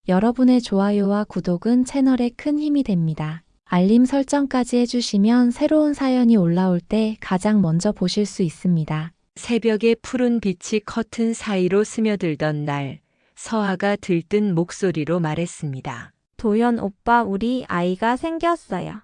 여러분의 좋아요와 구독은 채널에 큰 힘이 됩니다. 알림 설정까지 해주시면 새로운 사연이 올라올 때 가장 먼저 보실 수 있습니다. 새벽의 푸른 빛이 커튼 사이로 스며들던 날, 서아가 들뜬 목소리로 말했습니다. 도현 오빠, 우리 아이가 생겼어요.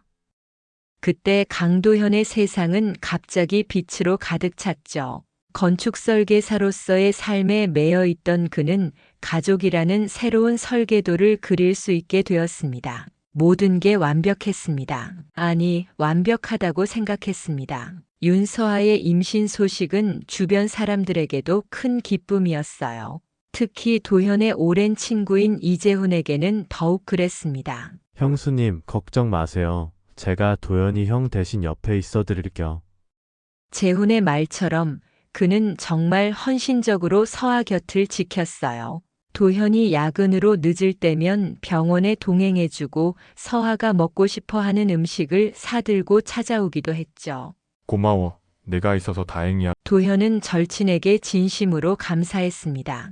그때 강도현의 세상은 갑자기 빛으로 가득 찼죠. 건축 설계사로서의 삶에 매여 있던 그는 가족이라는 새로운 설계도를 그릴 수 있게 되었습니다. 모든 게 완벽했습니다. 아니, 완벽하다고 생각했습니다. 윤서아의 임신 소식은 주변 사람들에게도 큰 기쁨이었어요. 특히 도현의 오랜 친구인 이재훈에게는 더욱 그랬습니다. 형수님, 걱정 마세요. 제가 도현이 형 대신 옆에 있어 드릴게요. 재훈의 말처럼 그는 정말 헌신적으로 서아 곁을 지켰어요. 도현이 야근으로 늦을 때면 병원에 동행해주고 서아가 먹고 싶어 하는 음식을 사들고 찾아오기도 했죠. 고마워. 내가 있어서 다행이야. 도현은 절친에게 진심으로 감사했습니다.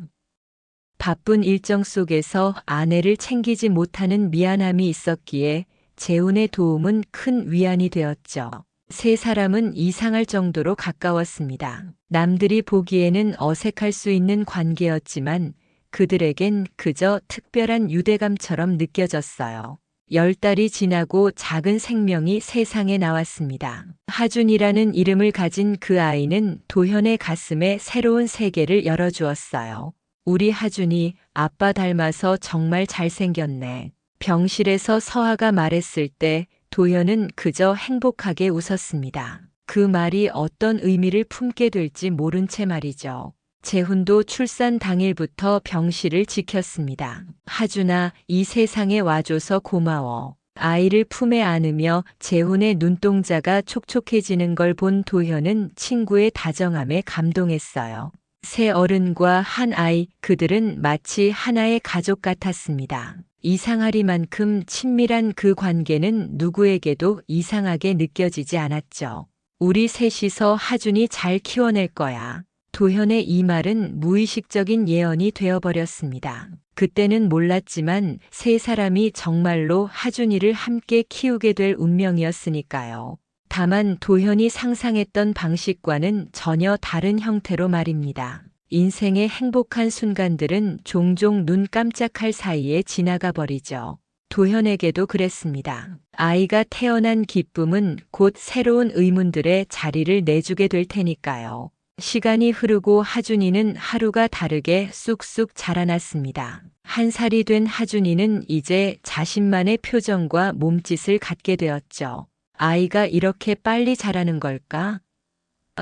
바쁜 일정 속에서 아내를 챙기지 못하는 미안함이 있었기에 재훈의 도움은 큰 위안이 되었죠. 세 사람은 이상할 정도로 가까웠습니다. 남들이 보기에는 어색할 수 있는 관계였지만 그들에겐 그저 특별한 유대감처럼 느껴졌어요. 10달이 지나고 작은 생명이 세상에 나왔습니다. 하준이라는 이름을 가진 그 아이는 도현의 가슴에 새로운 세계를 열어주었어요. 우리 하준이 아빠 닮아서 정말 잘생겼네. 병실에서 서아가 말했을 때 도현은 그저 행복하게 웃었습니다. 그 말이 어떤 의미를 품게 될지 모른 채 말이죠. 재훈도 출산 당일부터 병실을 지켰습니다. 하준아, 이 세상에 와줘서 고마워. 아이를 품에 안으며 재훈의 눈동자가 촉촉해지는 걸 본 도현은 친구의 다정함에 감동했어요. 세 어른과 한 아이, 그들은 마치 하나의 가족 같았습니다. 이상하리만큼 친밀한 그 관계는 누구에게도 이상하게 느껴지지 않았죠. 우리 셋이서 하준이 잘 키워낼 거야. 도현의 이 말은 무의식적인 예언이 되어버렸습니다. 그때는 몰랐지만 세 사람이 정말로 하준이를 함께 키우게 될 운명이었으니까요. 다만 도현이 상상했던 방식과는 전혀 다른 형태로 말입니다. 인생의 행복한 순간들은 종종 눈 깜짝할 사이에 지나가 버리죠. 도현에게도 그랬습니다. 아이가 태어난 기쁨은 곧 새로운 의문들의 자리를 내주게 될 테니까요. 시간이 흐르고 하준이는 하루가 다르게 쑥쑥 자라났습니다. 1살이 된 하준이는 이제 자신만의 표정과 몸짓을 갖게 되었죠. 아이가 이렇게 빨리 자라는 걸까?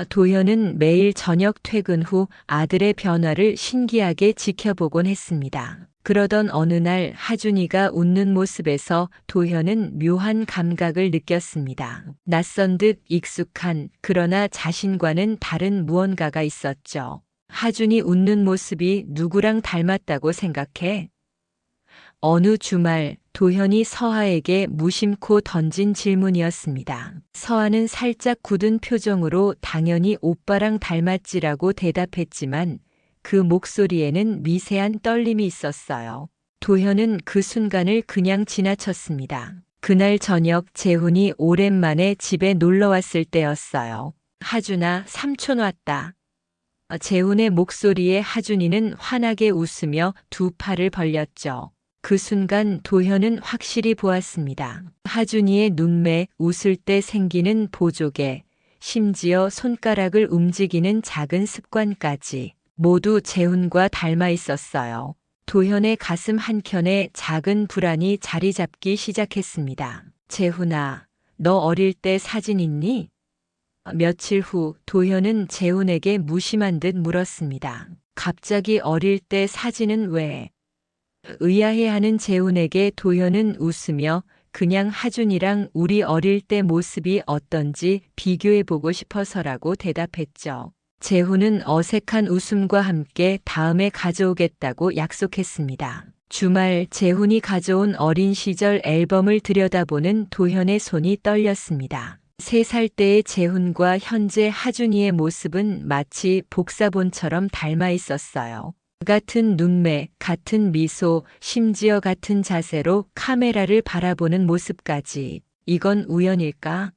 도현은 매일 저녁 퇴근 후 아들의 변화를 신기하게 지켜보곤 했습니다. 그러던 어느 날 하준이가 웃는 모습에서 도현은 묘한 감각을 느꼈습니다. 낯선 듯 익숙한, 그러나 자신과는 다른 무언가가 있었죠. 하준이 웃는 모습이 누구랑 닮았다고 생각해? 어느 주말 도현이 서아에게 무심코 던진 질문이었습니다. 서아는 살짝 굳은 표정으로 당연히 오빠랑 닮았지라고 대답했지만 그 목소리에는 미세한 떨림이 있었어요. 도현은 그 순간을 그냥 지나쳤습니다. 그날 저녁 재훈이 오랜만에 집에 놀러 왔을 때였어요. 하준아, 삼촌 왔다. 재훈의 목소리에 하준이는 환하게 웃으며 두 팔을 벌렸죠. 그 순간 도현은 확실히 보았습니다. 하준이의 눈매, 웃을 때 생기는 보조개, 심지어 손가락을 움직이는 작은 습관까지 모두 재훈과 닮아 있었어요. 도현의 가슴 한켠에 작은 불안이 자리 잡기 시작했습니다. 재훈아, 너 어릴 때 사진 있니? 며칠 후 도현은 재훈에게 무심한 듯 물었습니다. 갑자기 어릴 때 사진은 왜? 의아해하는 재훈에게 도현은 웃으며 그냥 하준이랑 우리 어릴 때 모습이 어떤지 비교해보고 싶어서라고 대답했죠. 재훈은 어색한 웃음과 함께 다음에 가져오겠다고 약속했습니다. 주말 재훈이 가져온 어린 시절 앨범을 들여다보는 도현의 손이 떨렸습니다. 3살 때의 재훈과 현재 하준이의 모습은 마치 복사본처럼 닮아 있었어요. 같은 눈매, 같은 미소, 심지어 같은 자세로 카메라를 바라보는 모습까지. 이건 우연일까?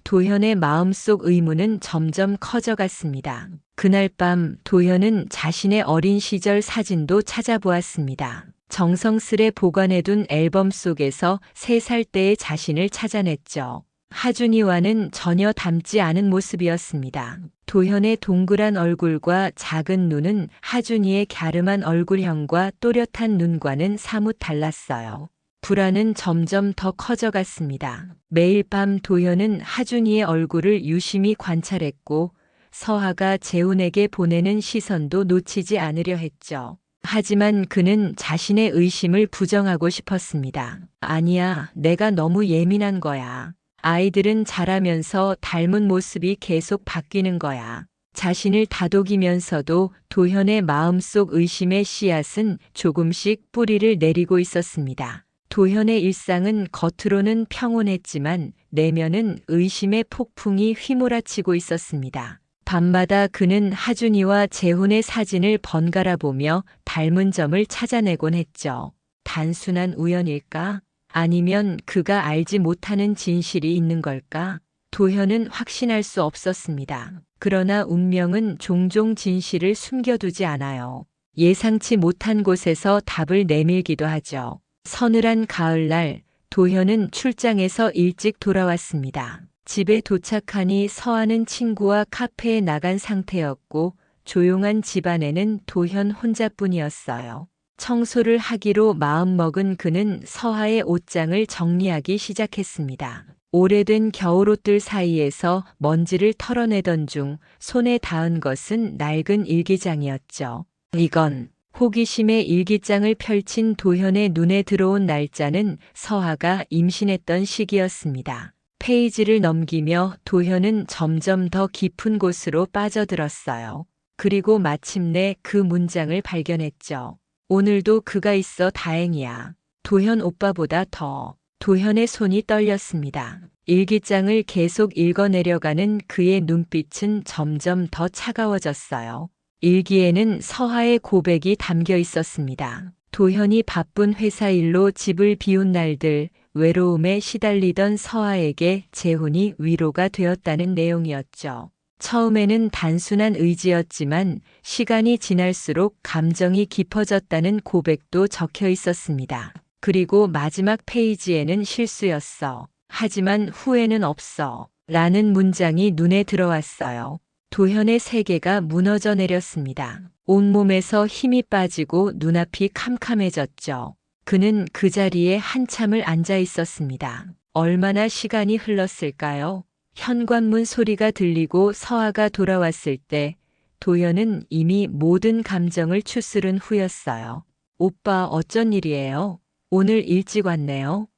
도현의 마음속 의문은 점점 커져갔습니다. 그날 밤 도현은 자신의 어린 시절 사진도 찾아보았습니다. 정성스레 보관해둔 앨범 속에서 3살 때의 자신을 찾아냈죠. 하준이와는 전혀 닮지 않은 모습이었습니다. 도현의 동그란 얼굴과 작은 눈은 하준이의 갸름한 얼굴형과 또렷한 눈과는 사뭇 달랐어요. 불안은 점점 더 커져갔습니다. 매일 밤 도현은 하준이의 얼굴을 유심히 관찰했고 서하가 재훈에게 보내는 시선도 놓치지 않으려 했죠. 하지만 그는 자신의 의심을 부정하고 싶었습니다. 아니야, 내가 너무 예민한 거야. 아이들은 자라면서 닮은 모습이 계속 바뀌는 거야. 자신을 다독이면서도 도현의 마음속 의심의 씨앗은 조금씩 뿌리를 내리고 있었습니다. 도현의 일상은 겉으로는 평온했지만 내면은 의심의 폭풍이 휘몰아치고 있었습니다. 밤마다 그는 하준이와 재훈의 사진을 번갈아 보며 닮은 점을 찾아내곤 했죠. 단순한 우연일까? 아니면 그가 알지 못하는 진실이 있는 걸까? 도현은 확신할 수 없었습니다. 그러나 운명은 종종 진실을 숨겨두지 않아요. 예상치 못한 곳에서 답을 내밀기도 하죠. 서늘한 가을날, 도현은 출장에서 일찍 돌아왔습니다. 집에 도착하니 서하는 친구와 카페에 나간 상태였고 조용한 집안에는 도현 혼자뿐이었어요. 청소를 하기로 마음먹은 그는 서하의 옷장을 정리하기 시작했습니다. 오래된 겨울옷들 사이에서 먼지를 털어내던 중 손에 닿은 것은 낡은 일기장이었죠. 이건 호기심에 일기장을 펼친 도현의 눈에 들어온 날짜는 서하가 임신했던 시기였습니다. 페이지를 넘기며 도현은 점점 더 깊은 곳으로 빠져들었어요. 그리고 마침내 그 문장을 발견했죠. 오늘도 그가 있어 다행이야. 도현 오빠보다 더. 도현의 손이 떨렸습니다. 일기장을 계속 읽어내려가는 그의 눈빛은 점점 더 차가워졌어요. 일기에는 서하의 고백이 담겨 있었습니다. 도현이 바쁜 회사 일로 집을 비운 날들, 외로움에 시달리던 서하에게 재훈이 위로가 되었다는 내용이었죠. 처음에는 단순한 의지였지만 시간이 지날수록 감정이 깊어졌다는 고백도 적혀 있었습니다. 그리고 마지막 페이지에는 실수였어. 하지만 후회는 없어. 라는 문장이 눈에 들어왔어요. 도현의 세계가 무너져 내렸습니다. 온몸에서 힘이 빠지고 눈앞이 캄캄해졌죠. 그는 그 자리에 한참을 앉아 있었습니다. 얼마나 시간이 흘렀을까요? 현관문 소리가 들리고 서하가 돌아왔을 때 도현은 이미 모든 감정을 추스른 후였어요. 오빠 어쩐 일이에요? 오늘 일찍 왔네요.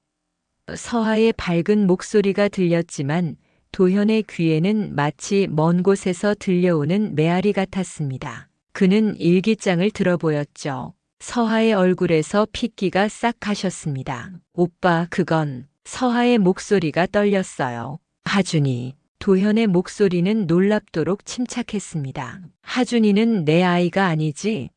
서하의 밝은 목소리가 들렸지만 도현의 귀에는 마치 먼 곳에서 들려오는 메아리 같았습니다. 그는 일기장을 들어보였죠. 서하의 얼굴에서 핏기가 싹 가셨습니다. 오빠, 그건. 서하의 목소리가 떨렸어요. 하준이. 도현의 목소리는 놀랍도록 침착했습니다. 하준이는 내 아이가 아니지?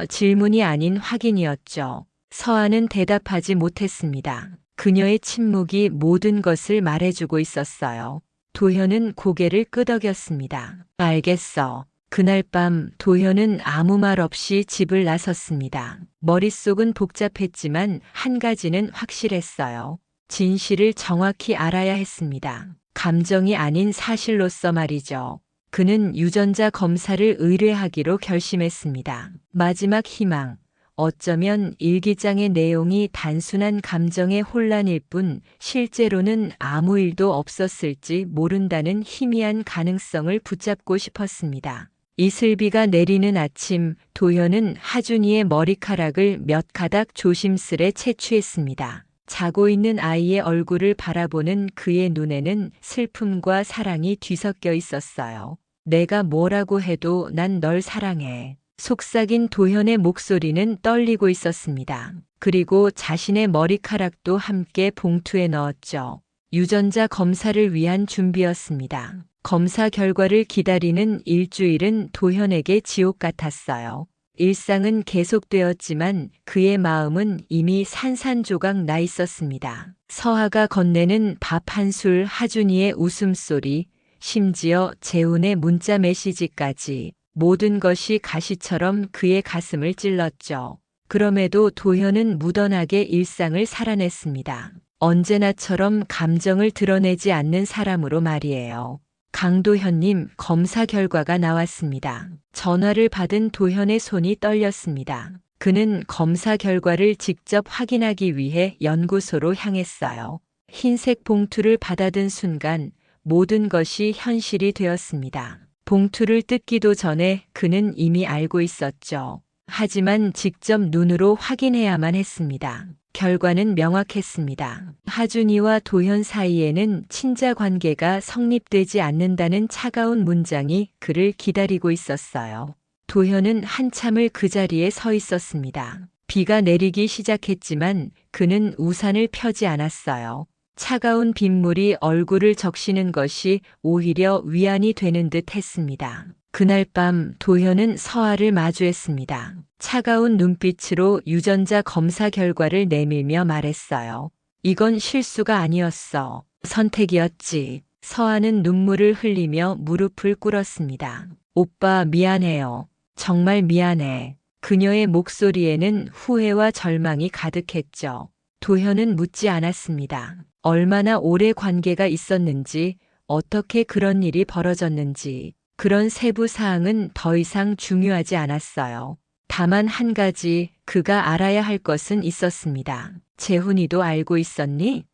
질문이 아닌 확인이었죠. 서하는 대답하지 못했습니다. 그녀의 침묵이 모든 것을 말해주고 있었어요. 도현은 고개를 끄덕였습니다. 알겠어. 그날 밤 도현은 아무 말 없이 집을 나섰습니다. 머릿속은 복잡했지만 한 가지는 확실했어요. 진실을 정확히 알아야 했습니다. 감정이 아닌 사실로서 말이죠. 그는 유전자 검사를 의뢰하기로 결심했습니다. 마지막 희망. 어쩌면 일기장의 내용이 단순한 감정의 혼란일 뿐 실제로는 아무 일도 없었을지 모른다는 희미한 가능성을 붙잡고 싶었습니다. 이슬비가 내리는 아침, 도현은 하준이의 머리카락을 몇 가닥 조심스레 채취했습니다. 자고 있는 아이의 얼굴을 바라보는 그의 눈에는 슬픔과 사랑이 뒤섞여 있었어요. 내가 뭐라고 해도 난 널 사랑해. 속삭인 도현의 목소리는 떨리고 있었습니다. 그리고 자신의 머리카락도 함께 봉투에 넣었죠. 유전자 검사를 위한 준비였습니다. 검사 결과를 기다리는 일주일은 도현에게 지옥 같았어요. 일상은 계속되었지만 그의 마음은 이미 산산조각 나 있었습니다. 서하가 건네는 밥 한 술, 하준이의 웃음소리, 심지어 재훈의 문자 메시지까지 모든 것이 가시처럼 그의 가슴을 찔렀죠. 그럼에도 도현은 무던하게 일상을 살아냈습니다. 언제나처럼 감정을 드러내지 않는 사람으로 말이에요. 강도현님, 검사 결과가 나왔습니다. 전화를 받은 도현의 손이 떨렸습니다. 그는 검사 결과를 직접 확인하기 위해 연구소로 향했어요. 흰색 봉투를 받아든 순간 모든 것이 현실이 되었습니다. 봉투를 뜯기도 전에 그는 이미 알고 있었죠. 하지만 직접 눈으로 확인해야만 했습니다. 결과는 명확했습니다. 하준이와 도현 사이에는 친자 관계가 성립되지 않는다는 차가운 문장이 그를 기다리고 있었어요. 도현은 한참을 그 자리에 서 있었습니다. 비가 내리기 시작했지만 그는 우산을 펴지 않았어요. 차가운 빗물이 얼굴을 적시는 것이 오히려 위안이 되는 듯 했습니다. 그날 밤 도현은 서아를 마주했습니다. 차가운 눈빛으로 유전자 검사 결과를 내밀며 말했어요. 이건 실수가 아니었어. 선택이었지. 서아는 눈물을 흘리며 무릎을 꿇었습니다. 오빠 미안해요. 정말 미안해. 그녀의 목소리에는 후회와 절망이 가득했죠. 도현은 묻지 않았습니다. 얼마나 오래 관계가 있었는지, 어떻게 그런 일이 벌어졌는지, 그런 세부 사항은 더 이상 중요하지 않았어요. 다만 한 가지 그가 알아야 할 것은 있었습니다. 재훈이도 알고 있었니?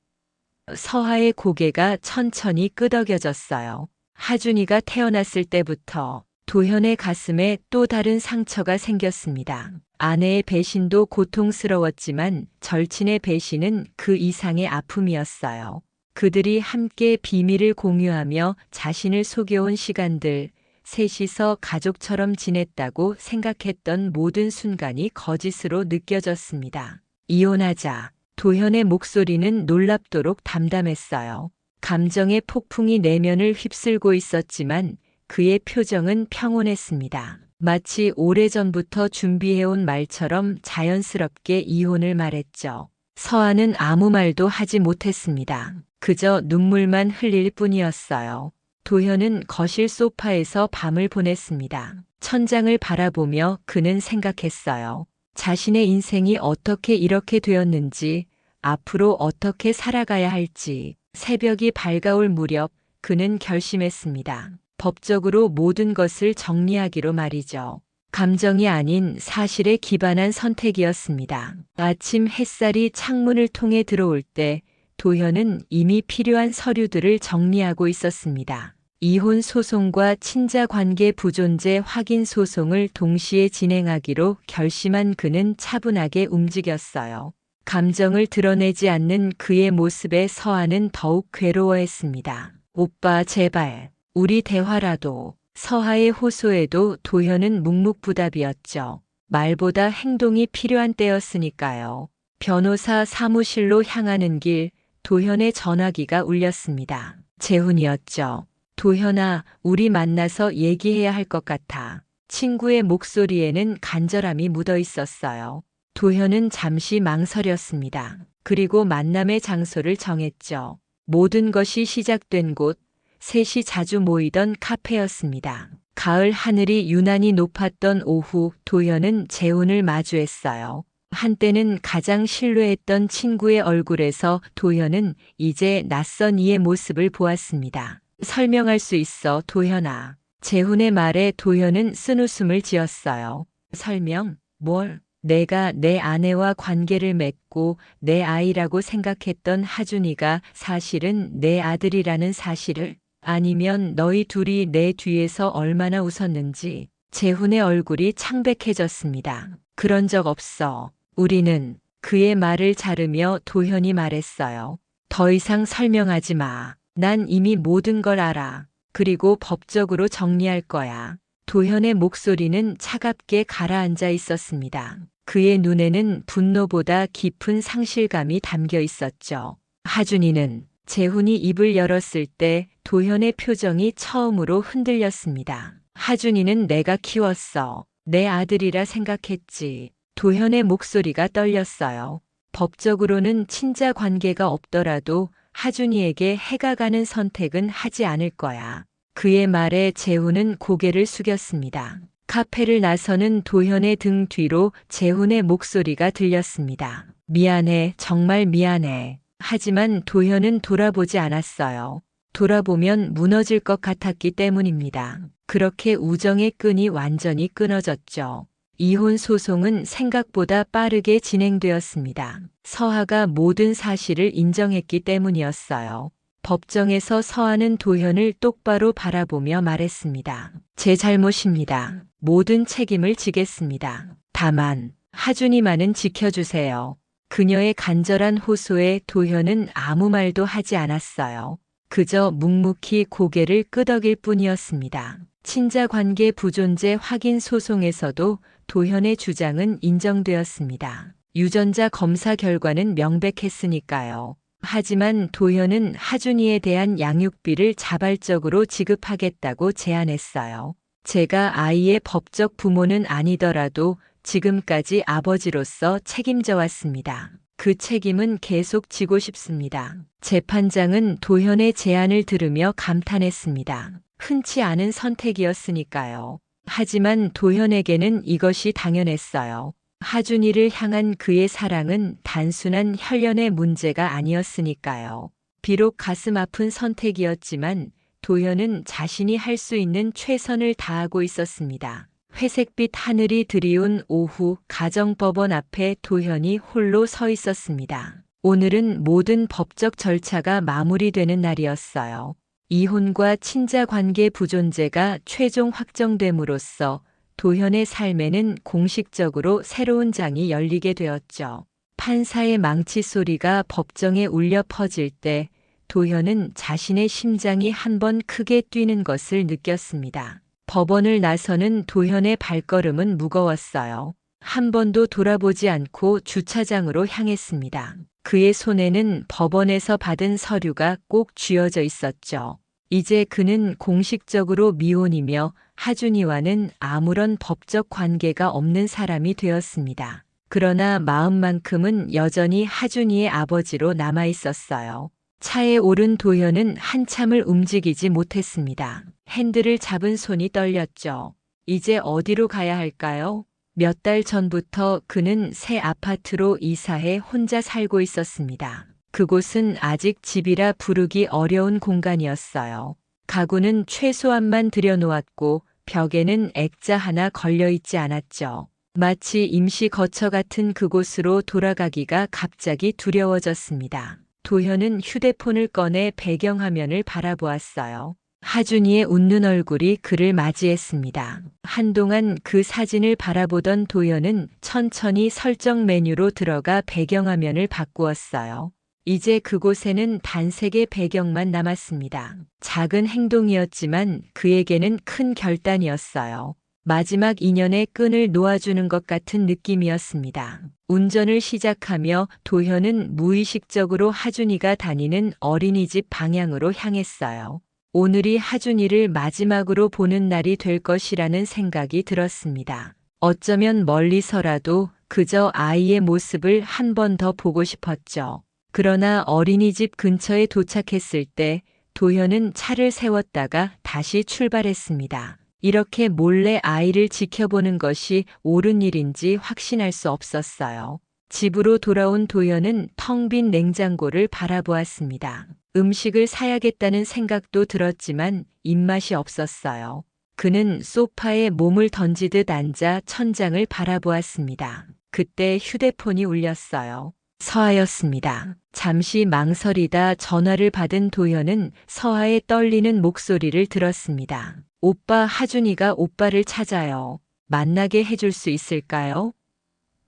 서하의 고개가 천천히 끄덕여졌어요. 하준이가 태어났을 때부터 도현의 가슴에 또 다른 상처가 생겼습니다. 아내의 배신도 고통스러웠지만 절친의 배신은 그 이상의 아픔이었어요. 그들이 함께 비밀을 공유하며 자신을 속여온 시간들, 셋이서 가족처럼 지냈다고 생각했던 모든 순간이 거짓으로 느껴졌습니다. 이혼하자. 도현의 목소리는 놀랍도록 담담했어요. 감정의 폭풍이 내면을 휩쓸고 있었지만 그의 표정은 평온했습니다. 마치 오래전부터 준비해온 말처럼 자연스럽게 이혼을 말했죠. 서아는 아무 말도 하지 못했습니다. 그저 눈물만 흘릴 뿐이었어요. 도현은 거실 소파에서 밤을 보냈습니다. 천장을 바라보며 그는 생각했어요. 자신의 인생이 어떻게 이렇게 되었는지, 앞으로 어떻게 살아가야 할지. 새벽이 밝아올 무렵 그는 결심했습니다. 법적으로 모든 것을 정리하기로 말이죠. 감정이 아닌 사실에 기반한 선택이었습니다. 아침 햇살이 창문을 통해 들어올 때 도현은 이미 필요한 서류들을 정리하고 있었습니다. 이혼 소송과 친자 관계 부존재 확인 소송을 동시에 진행하기로 결심한 그는 차분하게 움직였어요. 감정을 드러내지 않는 그의 모습에 서아는 더욱 괴로워했습니다. 오빠 제발 우리 대화라도. 서하의 호소에도 도현은 묵묵부답이었죠. 말보다 행동이 필요한 때였으니까요. 변호사 사무실로 향하는 길 도현의 전화기가 울렸습니다. 재훈이었죠. 도현아, 우리 만나서 얘기해야 할 것 같아. 친구의 목소리에는 간절함이 묻어 있었어요. 도현은 잠시 망설였습니다. 그리고 만남의 장소를 정했죠. 모든 것이 시작된 곳, 셋이 자주 모이던 카페였습니다. 가을 하늘이 유난히 높았던 오후 도현은 재훈을 마주했어요. 한때는 가장 신뢰했던 친구의 얼굴에서 도현은 이제 낯선 이의 모습을 보았습니다. 설명할 수 있어, 도현아. 재훈의 말에 도현은 쓴웃음을 지었어요. 설명? 뭘? 내가 내 아내와 관계를 맺고 내 아이라고 생각했던 하준이가 사실은 내 아들이라는 사실을, 아니면 너희 둘이 내 뒤에서 얼마나 웃었는지. 재훈의 얼굴이 창백해졌습니다. 그런 적 없어. 우리는. 그의 말을 자르며 도현이 말했어요. 더 이상 설명하지 마. 난 이미 모든 걸 알아. 그리고 법적으로 정리할 거야. 도현의 목소리는 차갑게 가라앉아 있었습니다. 그의 눈에는 분노보다 깊은 상실감이 담겨 있었죠. 하준이는. 재훈이 입을 열었을 때 도현의 표정이 처음으로 흔들렸습니다. 하준이는 내가 키웠어. 내 아들이라 생각했지. 도현의 목소리가 떨렸어요. 법적으로는 친자 관계가 없더라도 하준이에게 해가 가는 선택은 하지 않을 거야. 그의 말에 재훈은 고개를 숙였습니다. 카페를 나서는 도현의 등 뒤로 재훈의 목소리가 들렸습니다. 미안해, 정말 미안해. 하지만 도현은 돌아보지 않았어요. 돌아보면 무너질 것 같았기 때문입니다. 그렇게 우정의 끈이 완전히 끊어졌죠. 이혼 소송은 생각보다 빠르게 진행되었습니다. 서하가 모든 사실을 인정했기 때문이었어요. 법정에서 서하는 도현을 똑바로 바라보며 말했습니다. 제 잘못입니다. 모든 책임을 지겠습니다. 다만 하준이만은 지켜주세요. 그녀의 간절한 호소에 도현은 아무 말도 하지 않았어요. 그저 묵묵히 고개를 끄덕일 뿐이었습니다. 친자관계 부존재 확인 소송에서도 도현의 주장은 인정되었습니다. 유전자 검사 결과는 명백했으니까요. 하지만 도현은 하준이에 대한 양육비를 자발적으로 지급하겠다고 제안했어요. 제가 아이의 법적 부모는 아니더라도 지금까지 아버지로서 책임져 왔습니다. 그 책임은 계속 지고 싶습니다. 재판장은 도현의 제안을 들으며 감탄했습니다. 흔치 않은 선택이었으니까요. 하지만 도현에게는 이것이 당연했어요. 하준이를 향한 그의 사랑은 단순한 혈연의 문제가 아니었으니까요. 비록 가슴 아픈 선택이었지만 도현은 자신이 할 수 있는 최선을 다하고 있었습니다. 회색빛 하늘이 드리운 오후 가정법원 앞에 도현이 홀로 서 있었습니다. 오늘은 모든 법적 절차가 마무리되는 날이었어요. 이혼과 친자관계 부존재가 최종 확정됨으로써 도현의 삶에는 공식적으로 새로운 장이 열리게 되었죠. 판사의 망치 소리가 법정에 울려 퍼질 때 도현은 자신의 심장이 한번 크게 뛰는 것을 느꼈습니다. 법원을 나서는 도현의 발걸음은 무거웠어요. 한 번도 돌아보지 않고 주차장으로 향했습니다. 그의 손에는 법원에서 받은 서류가 꼭 쥐어져 있었죠. 이제 그는 공식적으로 미혼이며 하준이와는 아무런 법적 관계가 없는 사람이 되었습니다. 그러나 마음만큼은 여전히 하준이의 아버지로 남아 있었어요. 차에 오른 도현은 한참을 움직이지 못했습니다. 핸들을 잡은 손이 떨렸죠. 이제 어디로 가야 할까요? 몇 달 전부터 그는 새 아파트로 이사해 혼자 살고 있었습니다. 그곳은 아직 집이라 부르기 어려운 공간이었어요. 가구는 최소한만 들여놓았고 벽에는 액자 하나 걸려있지 않았죠. 마치 임시 거처 같은 그곳으로 돌아가기가 갑자기 두려워졌습니다. 도현은 휴대폰을 꺼내 배경화면을 바라보았어요. 하준이의 웃는 얼굴이 그를 맞이했습니다. 한동안 그 사진을 바라보던 도현은 천천히 설정 메뉴로 들어가 배경화면을 바꾸었어요. 이제 그곳에는 단색의 배경만 남았습니다. 작은 행동이었지만 그에게는 큰 결단이었어요. 마지막 인연의 끈을 놓아주는 것 같은 느낌이었습니다. 운전을 시작하며 도현은 무의식적으로 하준이가 다니는 어린이집 방향으로 향했어요. 오늘이 하준이를 마지막으로 보는 날이 될 것이라는 생각이 들었습니다. 어쩌면 멀리서라도 그저 아이의 모습을 한 번 더 보고 싶었죠. 그러나 어린이집 근처에 도착했을 때 도현은 차를 세웠다가 다시 출발했습니다. 이렇게 몰래 아이를 지켜보는 것이 옳은 일인지 확신할 수 없었어요. 집으로 돌아온 도현은 텅 빈 냉장고를 바라보았습니다. 음식을 사야겠다는 생각도 들었지만 입맛이 없었어요. 그는 소파에 몸을 던지듯 앉아 천장을 바라보았습니다. 그때 휴대폰이 울렸어요. 서하였습니다. 잠시 망설이다 전화를 받은 도현은 서하의 떨리는 목소리를 들었습니다. 오빠, 하준이가 오빠를 찾아요. 만나게 해줄 수 있을까요?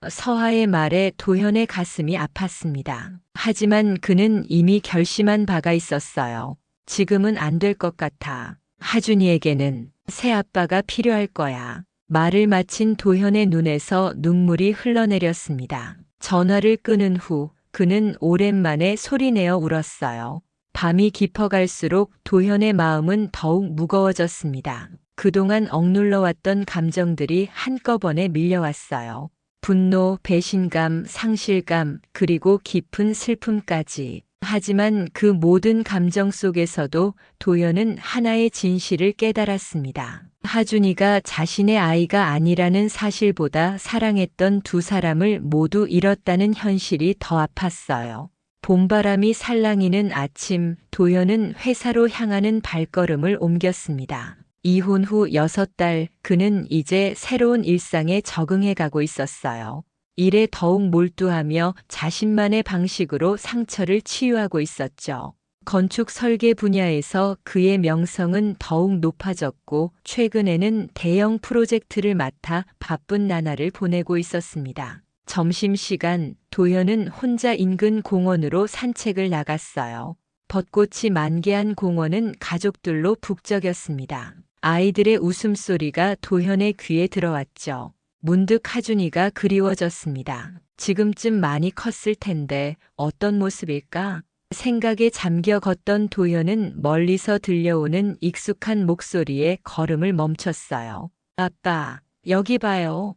서하의 말에 도현의 가슴이 아팠습니다. 하지만 그는 이미 결심한 바가 있었어요. 지금은 안 될 것 같아. 하준이에게는 새아빠가 필요할 거야. 말을 마친 도현의 눈에서 눈물이 흘러내렸습니다. 전화를 끊은 후 그는 오랜만에 소리내어 울었어요. 밤이 깊어갈수록 도현의 마음은 더욱 무거워졌습니다. 그동안 억눌러왔던 감정들이 한꺼번에 밀려왔어요. 분노, 배신감, 상실감, 그리고 깊은 슬픔까지. 하지만 그 모든 감정 속에서도 도연은 하나의 진실을 깨달았습니다. 하준이가 자신의 아이가 아니라는 사실보다 사랑했던 두 사람을 모두 잃었다는 현실이 더 아팠어요. 봄바람이 살랑이는 아침, 도연은 회사로 향하는 발걸음을 옮겼습니다. 이혼 후 6달, 그는 이제 새로운 일상에 적응해 가고 있었어요. 일에 더욱 몰두하며 자신만의 방식으로 상처를 치유하고 있었죠. 건축 설계 분야에서 그의 명성은 더욱 높아졌고 최근에는 대형 프로젝트를 맡아 바쁜 나날을 보내고 있었습니다. 점심시간, 도연은 혼자 인근 공원으로 산책을 나갔어요. 벚꽃이 만개한 공원은 가족들로 북적였습니다. 아이들의 웃음소리가 도현의 귀에 들어왔죠. 문득 하준이가 그리워졌습니다. 지금쯤 많이 컸을 텐데 어떤 모습일까? 생각에 잠겨 걷던 도현은 멀리서 들려오는 익숙한 목소리에 걸음을 멈췄어요. 아빠, 여기 봐요.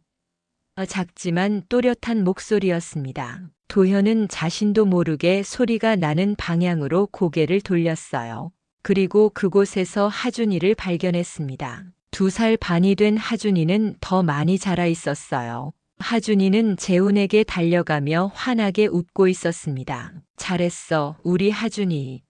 작지만 또렷한 목소리였습니다. 도현은 자신도 모르게 소리가 나는 방향으로 고개를 돌렸어요. 그리고 그곳에서 하준이를 발견했습니다. 2살 반이 된 하준이는 더 많이 자라 있었어요. 하준이는 재훈에게 달려가며 환하게 웃고 있었습니다. 잘했어, 우리 하준이.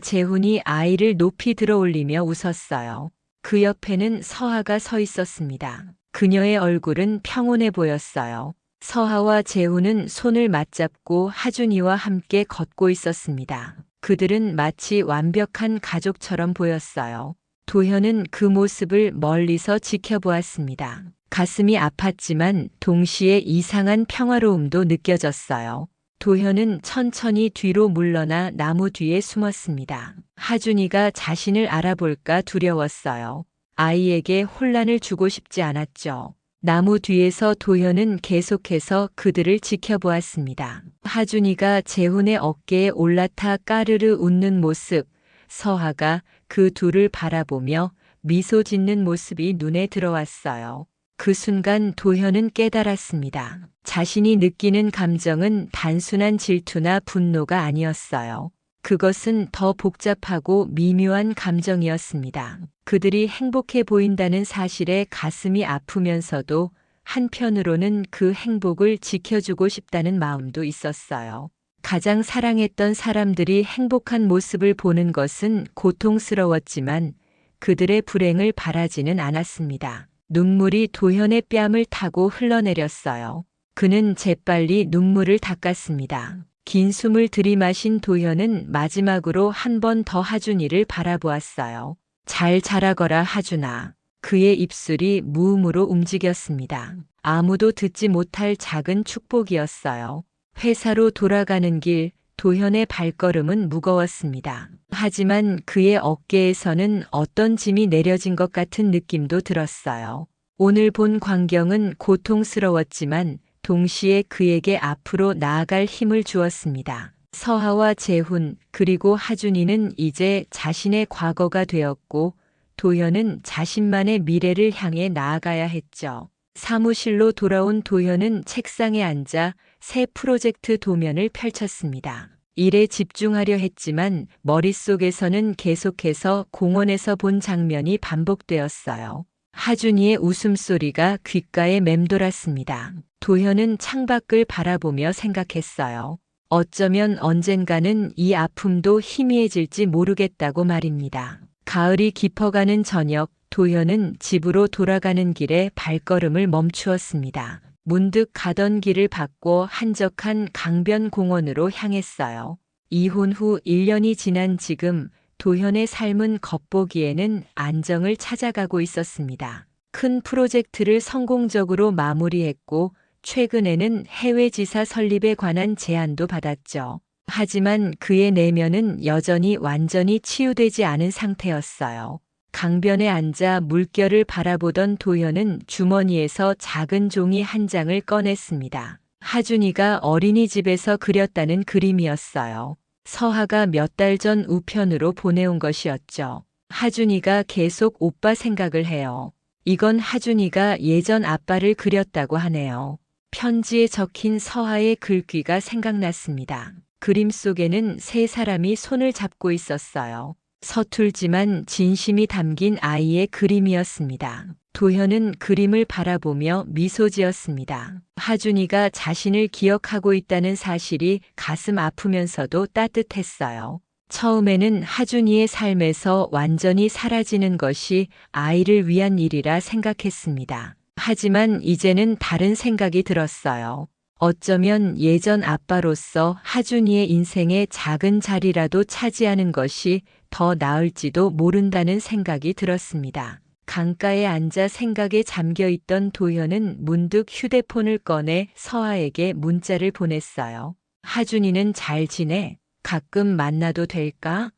재훈이 아이를 높이 들어올리며 웃었어요. 그 옆에는 서하가 서 있었습니다. 그녀의 얼굴은 평온해 보였어요. 서하와 재훈은 손을 맞잡고 하준이와 함께 걷고 있었습니다. 그들은 마치 완벽한 가족처럼 보였어요. 도현은 그 모습을 멀리서 지켜보았습니다. 가슴이 아팠지만 동시에 이상한 평화로움도 느껴졌어요. 도현은 천천히 뒤로 물러나 나무 뒤에 숨었습니다. 하준이가 자신을 알아볼까 두려웠어요. 아이에게 혼란을 주고 싶지 않았죠. 나무 뒤에서 도현은 계속해서 그들을 지켜보았습니다. 하준이가 재훈의 어깨에 올라타 까르르 웃는 모습, 서하가 그 둘을 바라보며 미소 짓는 모습이 눈에 들어왔어요. 그 순간 도현은 깨달았습니다. 자신이 느끼는 감정은 단순한 질투나 분노가 아니었어요. 그것은 더 복잡하고 미묘한 감정이었습니다. 그들이 행복해 보인다는 사실에 가슴이 아프면서도 한편으로는 그 행복을 지켜주고 싶다는 마음도 있었어요. 가장 사랑했던 사람들이 행복한 모습을 보는 것은 고통스러웠지만 그들의 불행을 바라지는 않았습니다. 눈물이 도현의 뺨을 타고 흘러내렸어요. 그는 재빨리 눈물을 닦았습니다. 긴 숨을 들이마신 도현은 마지막으로 한 번 더 하준이를 바라보았어요. 잘 자라거라 하준아. 그의 입술이 무음으로 움직였습니다. 아무도 듣지 못할 작은 축복이었어요. 회사로 돌아가는 길, 도현의 발걸음은 무거웠습니다. 하지만 그의 어깨에서는 어떤 짐이 내려진 것 같은 느낌도 들었어요. 오늘 본 광경은 고통스러웠지만 동시에 그에게 앞으로 나아갈 힘을 주었습니다. 서하와 재훈 그리고 하준이는 이제 자신의 과거가 되었고 도현은 자신만의 미래를 향해 나아가야 했죠. 사무실로 돌아온 도현은 책상에 앉아 새 프로젝트 도면을 펼쳤습니다. 일에 집중하려 했지만 머릿속에서는 계속해서 공원에서 본 장면이 반복되었어요. 하준이의 웃음소리가 귓가에 맴돌았습니다. 도현은 창밖을 바라보며 생각했어요. 어쩌면 언젠가는 이 아픔도 희미해질지 모르겠다고 말입니다. 가을이 깊어가는 저녁, 도현은 집으로 돌아가는 길에 발걸음을 멈추었습니다. 문득 가던 길을 바꿔 한적한 강변 공원으로 향했어요. 이혼 후 1년이 지난 지금 도현의 삶은 겉보기에는 안정을 찾아가고 있었습니다. 큰 프로젝트를 성공적으로 마무리했고 최근에는 해외 지사 설립에 관한 제안도 받았죠. 하지만 그의 내면은 여전히 완전히 치유되지 않은 상태였어요. 강변에 앉아 물결을 바라보던 도현은 주머니에서 작은 종이 한 장을 꺼냈습니다. 하준이가 어린이집에서 그렸다는 그림이었어요. 서하가 몇 달 전 우편으로 보내온 것이었죠. 하준이가 계속 오빠 생각을 해요. 이건 하준이가 예전 아빠를 그렸다고 하네요. 편지에 적힌 서하의 글귀가 생각났습니다. 그림 속에는 세 사람이 손을 잡고 있었어요. 서툴지만 진심이 담긴 아이의 그림이었습니다. 도현은 그림을 바라보며 미소 지었습니다. 하준이가 자신을 기억하고 있다는 사실이 가슴 아프면서도 따뜻했어요. 처음에는 하준이의 삶에서 완전히 사라지는 것이 아이를 위한 일이라 생각했습니다. 하지만 이제는 다른 생각이 들었어요. 어쩌면 예전 아빠로서 하준이의 인생에 작은 자리라도 차지하는 것이 더 나을지도 모른다는 생각이 들었습니다. 강가에 앉아 생각에 잠겨 있던 도현은 문득 휴대폰을 꺼내 서아에게 문자를 보냈어요. 하준이는 잘 지내? 가끔 만나도 될까?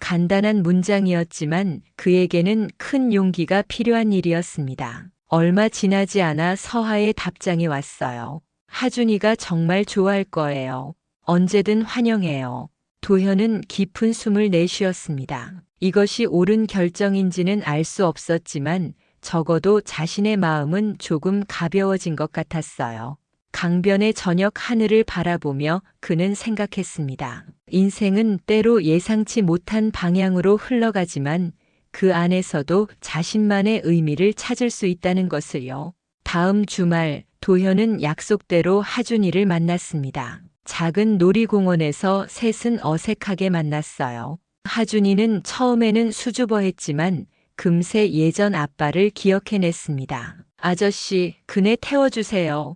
간단한 문장이었지만 그에게는 큰 용기가 필요한 일이었습니다. 얼마 지나지 않아 서하의 답장이 왔어요. 하준이가 정말 좋아할 거예요. 언제든 환영해요. 도현은 깊은 숨을 내쉬었습니다. 이것이 옳은 결정인지는 알 수 없었지만 적어도 자신의 마음은 조금 가벼워진 것 같았어요. 강변의 저녁 하늘을 바라보며 그는 생각했습니다. 인생은 때로 예상치 못한 방향으로 흘러가지만 그 안에서도 자신만의 의미를 찾을 수 있다는 것을요. 다음 주말 도현은 약속대로 하준이를 만났습니다. 작은 놀이공원에서 셋은 어색하게 만났어요. 하준이는 처음에는 수줍어했지만 금세 예전 아빠를 기억해냈습니다. 아저씨, 그네 태워주세요.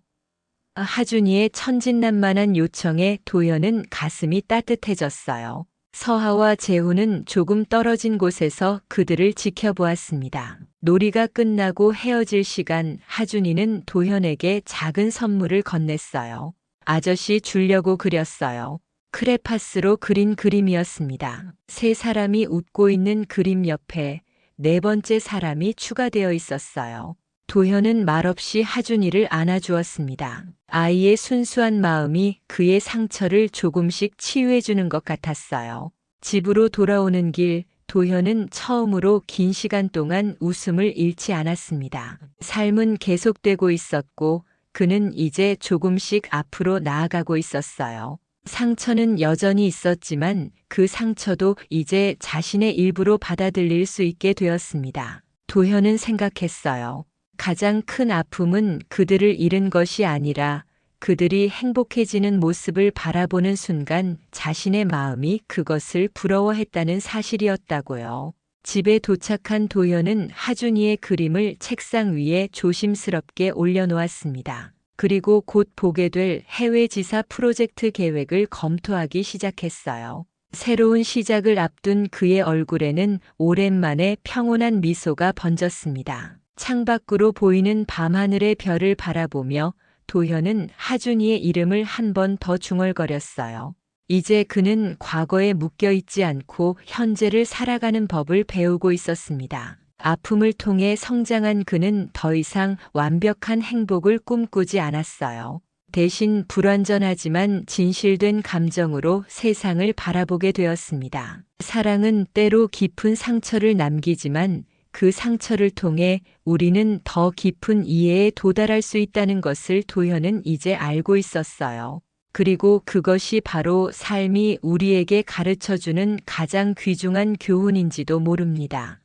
하준이의 천진난만한 요청에 도현은 가슴이 따뜻해졌어요. 서하와 재훈은 조금 떨어진 곳에서 그들을 지켜보았습니다. 놀이가 끝나고 헤어질 시간, 하준이는 도현에게 작은 선물을 건넸어요. 아저씨 주려고 그렸어요. 크레파스로 그린 그림이었습니다. 세 사람이 웃고 있는 그림 옆에 네 번째 사람이 추가되어 있었어요. 도현은 말없이 하준이를 안아주었습니다. 아이의 순수한 마음이 그의 상처를 조금씩 치유해주는 것 같았어요. 집으로 돌아오는 길, 도현은 처음으로 긴 시간 동안 웃음을 잃지 않았습니다. 삶은 계속되고 있었고 그는 이제 조금씩 앞으로 나아가고 있었어요. 상처는 여전히 있었지만 그 상처도 이제 자신의 일부로 받아들일 수 있게 되었습니다. 도현은 생각했어요. 가장 큰 아픔은 그들을 잃은 것이 아니라 그들이 행복해지는 모습을 바라보는 순간 자신의 마음이 그것을 부러워했다는 사실이었다고요. 집에 도착한 도현은 하준이의 그림을 책상 위에 조심스럽게 올려놓았습니다. 그리고 곧 보게 될 해외 지사 프로젝트 계획을 검토하기 시작했어요. 새로운 시작을 앞둔 그의 얼굴에는 오랜만에 평온한 미소가 번졌습니다. 창밖으로 보이는 밤하늘의 별을 바라보며 도현은 하준이의 이름을 한 번 더 중얼거렸어요. 이제 그는 과거에 묶여 있지 않고 현재를 살아가는 법을 배우고 있었습니다. 아픔을 통해 성장한 그는 더 이상 완벽한 행복을 꿈꾸지 않았어요. 대신 불완전하지만 진실된 감정으로 세상을 바라보게 되었습니다. 사랑은 때로 깊은 상처를 남기지만 그 상처를 통해 우리는 더 깊은 이해에 도달할 수 있다는 것을 도현은 이제 알고 있었어요. 그리고 그것이 바로 삶이 우리에게 가르쳐주는 가장 귀중한 교훈인지도 모릅니다.